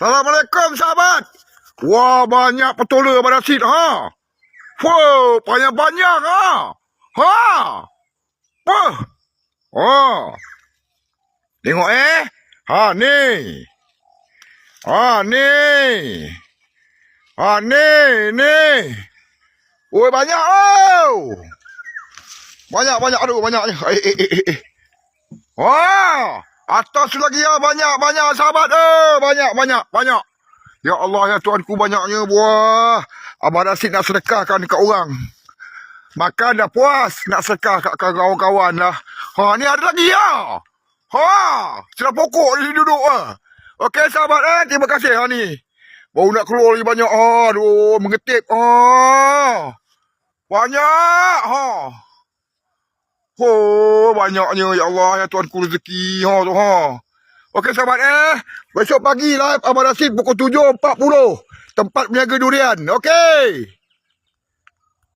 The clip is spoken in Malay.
Assalamualaikum sahabat. Wah, banyak petola pada Sid ha. Wah, banyak-banyak ha. Ha. Wah. Oh. Tengok Ha ni. Ha ni. Ha ni. Oi banyak oh. Banyak aduh banyaknya. Wah. Atas lagi ya banyak sahabat banyak. Ya Allah ya Tuhanku banyaknya buah. Abang Rasid nak sedekahkan dekat orang. Makan dah puas, nak sedekah kat kawan-kawan lah. Ha ni ada lagi ya. Ha, sudah pokok ni duduk ah. Okey sahabat terima kasih ha ni. Baru nak keluar lagi banyak. Aduh, mengetip. Banyak ha. Oh, banyaknya ya Allah ya Tuhanku rezeki tu ha. Okey sahabat besok pagi live Abang Rasid pukul 7.40 tempat berniaga durian. Okey.